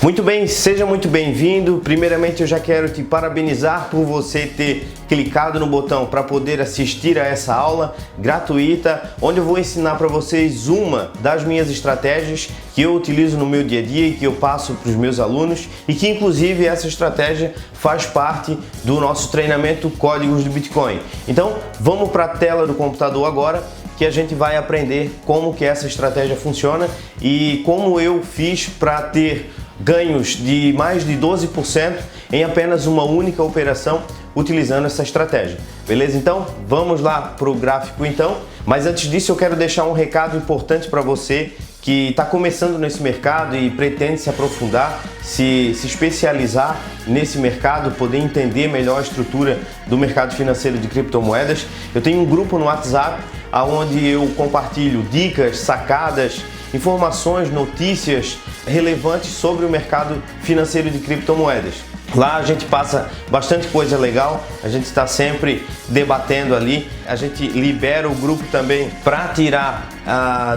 Muito bem, seja muito bem-vindo. Primeiramente eu já quero te parabenizar por você ter clicado no botão para poder assistir a essa aula gratuita, onde eu vou ensinar para vocês uma das minhas estratégias que eu utilizo no meu dia a dia e que eu passo para os meus alunos, e que inclusive essa estratégia faz parte do nosso treinamento Códigos do Bitcoin. Então vamos para a tela do computador agora, que a gente vai aprender como que essa estratégia funciona e como eu fiz para ter ganhos de mais de 12% em apenas uma única operação utilizando essa estratégia. Beleza? Então vamos lá para o gráfico então. Mas antes disso eu quero deixar um recado importante para você que está começando nesse mercado e pretende se aprofundar, se especializar nesse mercado, poder entender melhor a estrutura do mercado financeiro de criptomoedas. Eu tenho um grupo no WhatsApp onde eu compartilho dicas, sacadas, informações, notícias relevantes sobre o mercado financeiro de criptomoedas. Lá a gente passa bastante coisa legal, a gente está sempre debatendo ali, a gente libera o grupo também para tirar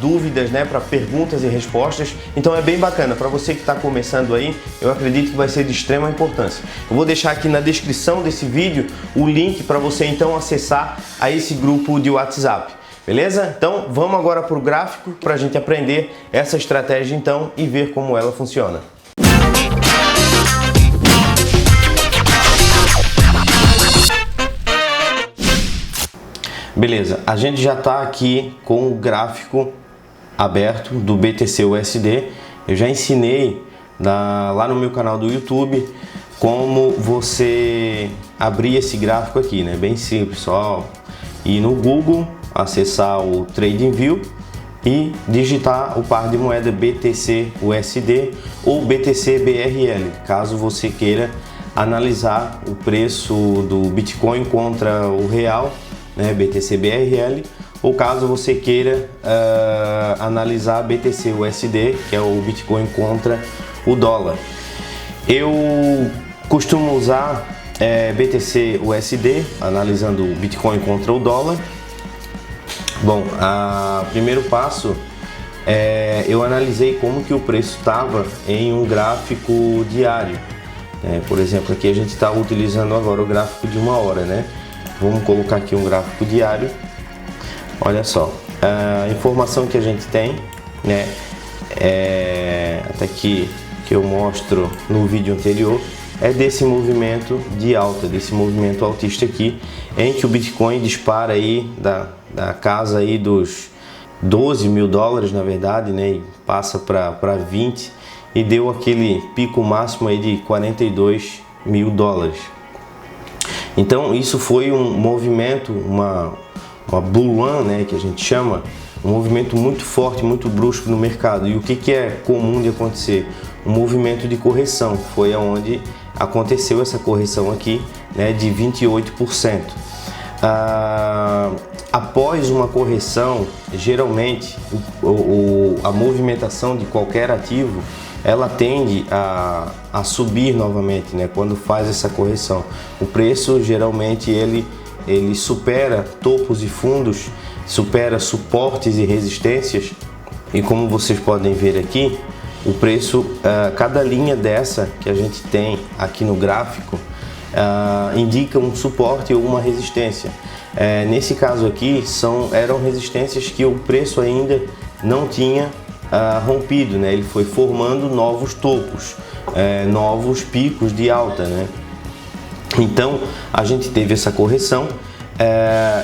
dúvidas, né, para perguntas e respostas. Então é bem bacana, para você que está começando aí, eu acredito que vai ser de extrema importância. Eu vou deixar aqui na descrição desse vídeo o link para você então acessar a esse grupo de WhatsApp. Beleza? Então vamos agora para o gráfico para a gente aprender essa estratégia então e ver como ela funciona. Beleza, a gente já está aqui com o gráfico aberto do BTC/USD. Eu já ensinei lá no meu canal do YouTube como você abrir esse gráfico aqui, né? Bem simples, só ir no Google, acessar o TradingView e digitar o par de moeda BTC/USD ou BTC/BRL, caso você queira analisar o preço do Bitcoin contra o real, né, BTC/BRL, ou caso você queira analisar BTC/USD, que é o Bitcoin contra o dólar. Eu costumo usar BTC/USD, analisando o Bitcoin contra o dólar. Bom, o primeiro passo eu analisei como que o preço estava em um gráfico diário. Por exemplo, aqui a gente está utilizando agora o gráfico de 1 hora, né? Vamos colocar aqui um gráfico diário. Olha só, a informação que a gente tem, né? Até aqui que eu mostro no vídeo anterior, é desse movimento de alta, desse movimento altista aqui, em que o Bitcoin dispara aí da casa aí dos 12 mil dólares, na verdade, né, e passa para 20 e deu aquele pico máximo aí de 42 mil dólares. Então isso foi um movimento, uma bull run, né, que a gente chama, um movimento muito forte, muito brusco no mercado. E o que é comum de acontecer? Um movimento de correção, foi aonde aconteceu essa correção aqui, né, de 28%. Após uma correção, geralmente a movimentação de qualquer ativo ela tende a subir novamente, né, quando faz essa correção. O preço geralmente ele supera topos e fundos, supera suportes e resistências, e como vocês podem ver aqui, o preço, cada linha dessa que a gente tem aqui no gráfico indica um suporte ou uma resistência. Nesse caso aqui eram resistências que o preço ainda não tinha rompido, né? Ele foi formando novos topos, novos picos de alta, né? Então a gente teve essa correção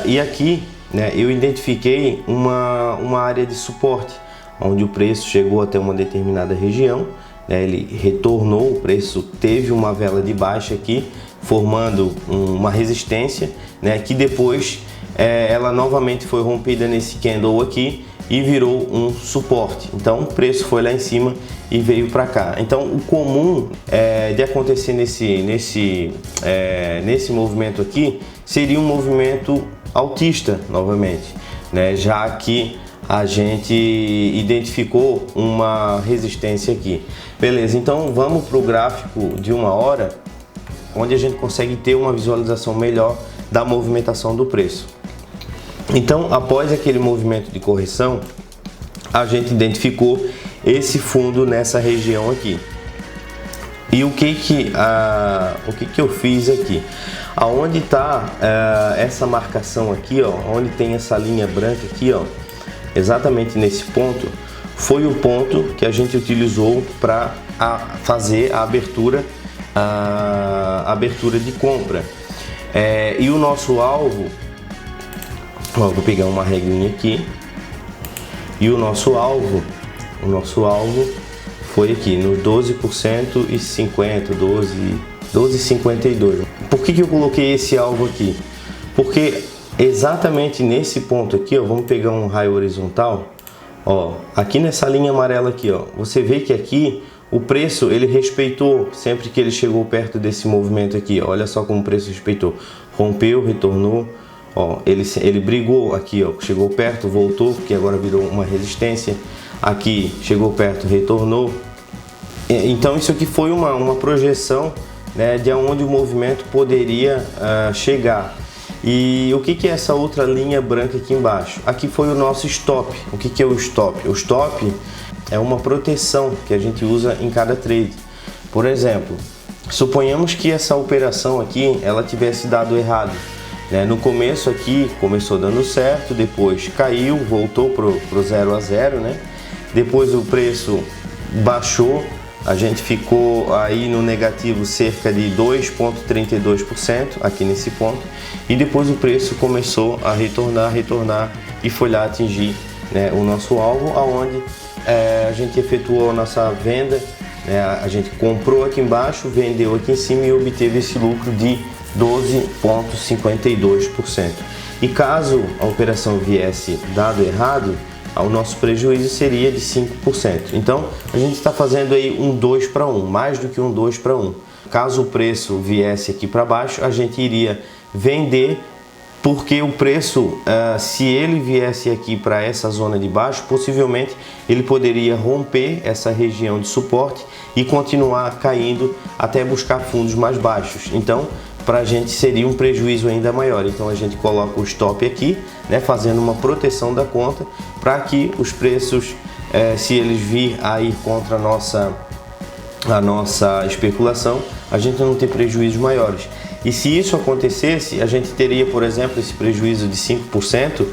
e aqui, né, eu identifiquei uma área de suporte, onde o preço chegou até uma determinada região, né, ele retornou, o preço teve uma vela de baixa aqui, formando uma resistência, né, que depois ela novamente foi rompida nesse candle aqui e virou um suporte. Então o preço foi lá em cima e veio para cá. Então o comum de acontecer nesse movimento aqui seria um movimento altista novamente, né, já que a gente identificou uma resistência aqui. Beleza, então vamos para o gráfico de 1 hora, onde a gente consegue ter uma visualização melhor da movimentação do preço. Então, após aquele movimento de correção, a gente identificou esse fundo nessa região aqui. E o que eu fiz aqui? Aonde está essa marcação aqui, ó, onde tem essa linha branca aqui, ó, exatamente nesse ponto, foi o ponto que a gente utilizou para fazer a abertura de compra. E o nosso alvo, ó, vou pegar uma regrinha aqui, e o nosso alvo foi aqui no 12% e 50, 12,52. Por que eu coloquei esse alvo aqui? Porque exatamente nesse ponto aqui, ó, vamos pegar um raio horizontal, ó, aqui nessa linha amarela aqui, ó, você vê que aqui o preço ele respeitou sempre que ele chegou perto desse movimento aqui, ó, olha só como o preço respeitou, rompeu, retornou, ó, ele brigou aqui, ó, chegou perto, voltou, porque agora virou uma resistência, aqui chegou perto, retornou. Então isso aqui foi uma projeção, né, de onde o movimento poderia chegar. E o que é essa outra linha branca aqui embaixo? Aqui foi o nosso stop. O que é o stop? O stop é uma proteção que a gente usa em cada trade. Por exemplo, suponhamos que essa operação aqui ela tivesse dado errado, né? No começo aqui começou dando certo, depois caiu, voltou pro 0 a 0, né? Depois o preço baixou, a gente ficou aí no negativo cerca de 2,32% aqui nesse ponto, e depois o preço começou a retornar e foi lá atingir, né, o nosso alvo, aonde a gente efetuou a nossa venda, né, a gente comprou aqui embaixo, vendeu aqui em cima e obteve esse lucro de 12,52%. E caso a operação viesse dado errado, o nosso prejuízo seria de 5%. Então a gente está fazendo aí um 2 para 1, mais do que um 2 para 1. Caso o preço viesse aqui para baixo, a gente iria vender, porque o preço, se ele viesse aqui para essa zona de baixo, possivelmente ele poderia romper essa região de suporte e continuar caindo até buscar fundos mais baixos. Então para a gente seria um prejuízo ainda maior. Então a gente coloca o stop aqui, né, fazendo uma proteção da conta para que os preços, se eles vir a ir contra a nossa especulação, a gente não ter prejuízos maiores. E se isso acontecesse, a gente teria, por exemplo, esse prejuízo de 5%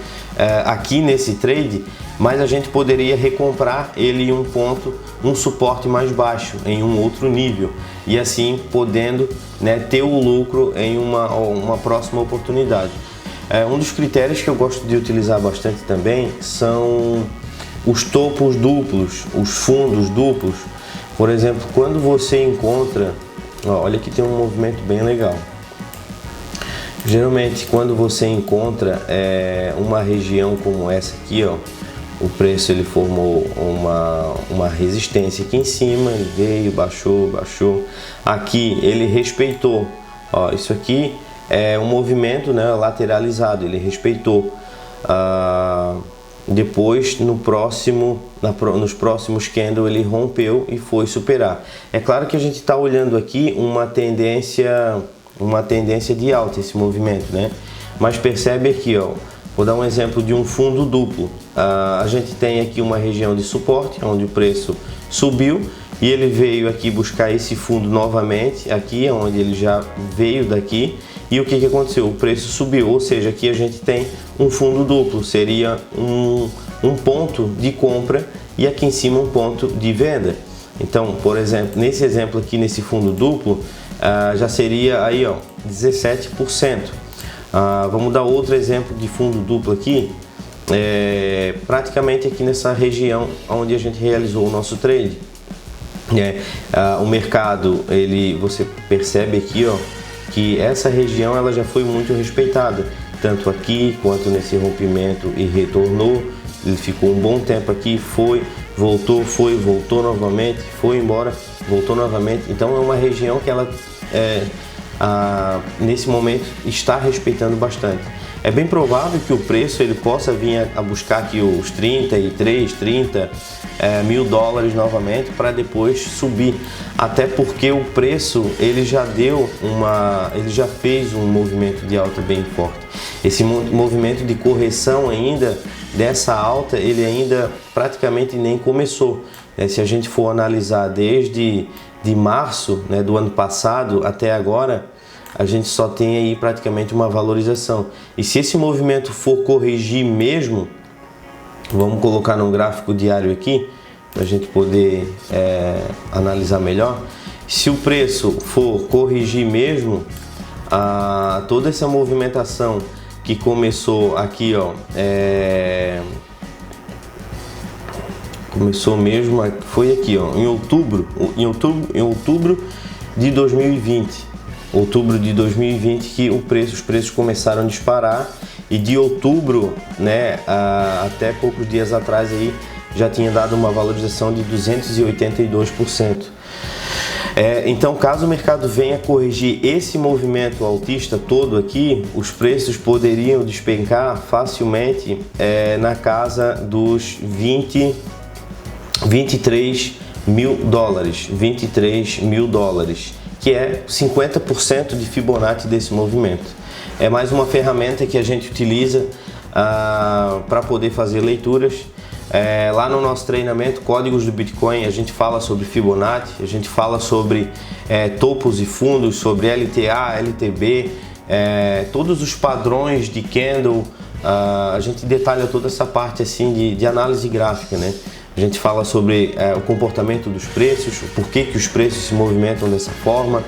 aqui nesse trade, mas a gente poderia recomprar ele em um ponto, um suporte mais baixo, em um outro nível, e assim podendo, né, ter o lucro em uma próxima oportunidade. Um dos critérios que eu gosto de utilizar bastante também são os topos duplos, os fundos duplos. Por exemplo, quando você encontra, olha que tem um movimento bem legal. Geralmente quando você encontra uma região como essa aqui, ó, o preço ele formou uma resistência aqui em cima, ele veio, baixou, aqui ele respeitou, ó, isso aqui é um movimento, né, lateralizado, ele respeitou. Depois nos próximos candles ele rompeu e foi superar. É claro que a gente está olhando aqui uma tendência de alta, esse movimento, né? Mas percebe aqui, ó, vou dar um exemplo de um fundo duplo. A gente tem aqui uma região de suporte onde o preço subiu e ele veio aqui buscar esse fundo novamente, aqui onde ele já veio daqui, e o que aconteceu? O preço subiu, ou seja, aqui a gente tem um fundo duplo, seria um ponto de compra e aqui em cima um ponto de venda. Então, por exemplo, nesse exemplo aqui, nesse fundo duplo, já seria aí, ó, 17%. Vamos dar outro exemplo de fundo duplo aqui, praticamente aqui nessa região onde a gente realizou o nosso trade. O mercado, você percebe aqui, ó, que essa região ela já foi muito respeitada, tanto aqui quanto nesse rompimento e retornou. Ele ficou um bom tempo aqui, voltou novamente, foi embora, voltou novamente. Então é uma região que ela nesse momento está respeitando bastante. É bem provável que o preço ele possa vir a buscar aqui os 30 mil dólares novamente para depois subir, até porque o preço ele já fez um movimento de alta bem forte. Esse movimento de correção ainda dessa alta ele ainda praticamente nem começou. Se a gente for analisar desde de março, né, do ano passado até agora, a gente só tem aí praticamente uma valorização. E se esse movimento for corrigir mesmo, vamos colocar num gráfico diário aqui, para a gente poder analisar melhor. Se o preço for corrigir mesmo, toda essa movimentação que começou aqui, ó, começou mesmo, foi aqui, ó, em outubro de 2020. Outubro de 2020 que os preços começaram a disparar, e de outubro, né, até poucos dias atrás aí já tinha dado uma valorização de 282%. Então, caso o mercado venha corrigir esse movimento altista todo aqui, os preços poderiam despencar facilmente na casa dos 23 mil dólares, 23 mil dólares, que é 50% de Fibonacci desse movimento. É mais uma ferramenta que a gente utiliza para poder fazer leituras. Lá no nosso treinamento Códigos do Bitcoin, a gente fala sobre Fibonacci, a gente fala sobre topos e fundos, sobre LTA, LTB, todos os padrões de candle. A gente detalha toda essa parte assim de análise gráfica, né? A gente fala sobre o comportamento dos preços, o porquê que os preços se movimentam dessa forma.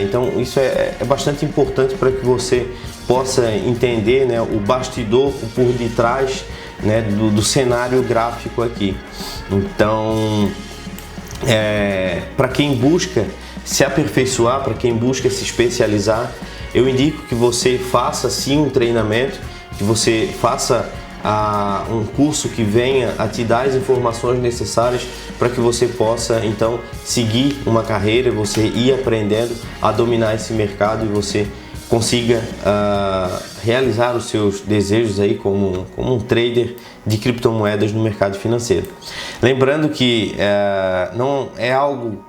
Então isso é bastante importante para que você possa entender, né, o bastidor, o por detrás, né, do cenário gráfico aqui. Então, para quem busca se aperfeiçoar, para quem busca se especializar, eu indico que você faça sim um treinamento, que você faça um curso que venha a te dar as informações necessárias para que você possa então seguir uma carreira, você ir aprendendo a dominar esse mercado e você consiga realizar os seus desejos aí como um trader de criptomoedas no mercado financeiro. Lembrando que não é algo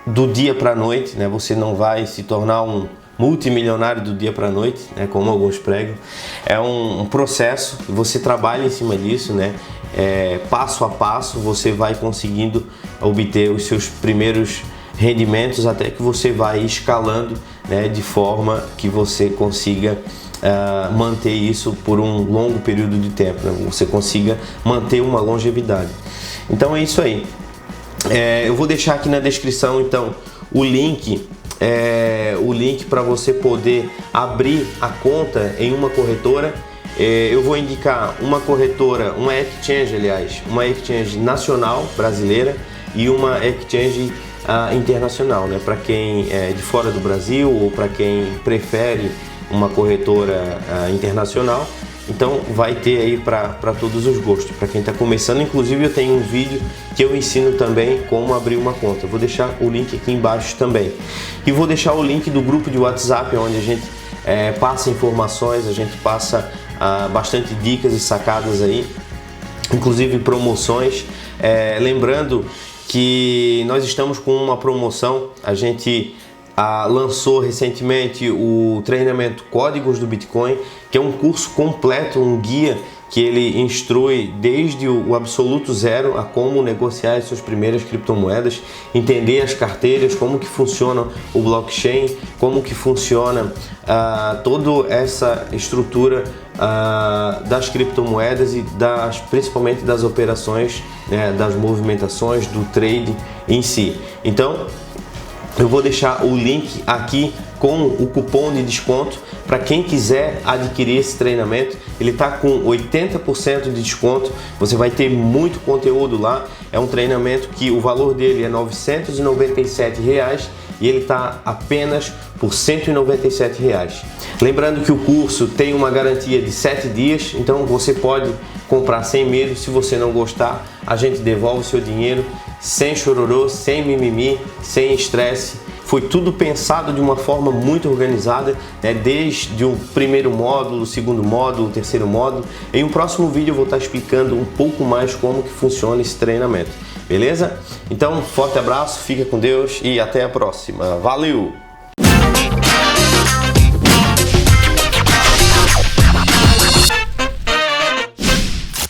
do dia para a noite, né? Você não vai se tornar um multimilionário do dia para a noite, né, como alguns pregam. É um processo, você trabalha em cima disso, né? Passo a passo você vai conseguindo obter os seus primeiros rendimentos até que você vai escalando, né, de forma que você consiga manter isso por um longo período de tempo, né? Você consiga manter uma longevidade. Então é isso aí. Eu vou deixar aqui na descrição então o link para você poder abrir a conta em uma corretora. Eu vou indicar uma corretora, uma exchange nacional brasileira e uma exchange internacional, né? Para quem é de fora do Brasil ou para quem prefere uma corretora internacional, então vai ter aí para todos os gostos. Para quem está começando, inclusive eu tenho um vídeo que eu ensino também como abrir uma conta. Eu vou deixar o link aqui embaixo também. E vou deixar o link do grupo de WhatsApp, onde a gente passa informações, a gente passa bastante dicas e sacadas aí, inclusive promoções. Lembrando que nós estamos com uma promoção, a gente lançou recentemente o treinamento Códigos do Bitcoin, que é um curso completo, um guia que ele instrui desde o absoluto zero a como negociar as suas primeiras criptomoedas, entender as carteiras, como que funciona o blockchain, como que funciona toda essa estrutura das criptomoedas e principalmente das operações, né, das movimentações, do trade em si. Então, eu vou deixar o link aqui com o cupom de desconto para quem quiser adquirir esse treinamento. Ele está com 80% de desconto, você vai ter muito conteúdo lá. É um treinamento que o valor dele é R$ 997 e ele está apenas por R$ 197. Lembrando que o curso tem uma garantia de 7 dias, então você pode comprar sem medo. Se você não gostar, a gente devolve o seu dinheiro sem chororô, sem mimimi, sem estresse. Foi tudo pensado de uma forma muito organizada, né? Desde o primeiro módulo, o segundo módulo, o terceiro módulo. Em um próximo vídeo eu vou estar explicando um pouco mais como que funciona esse treinamento, beleza? Então, forte abraço, fica com Deus e até a próxima. Valeu!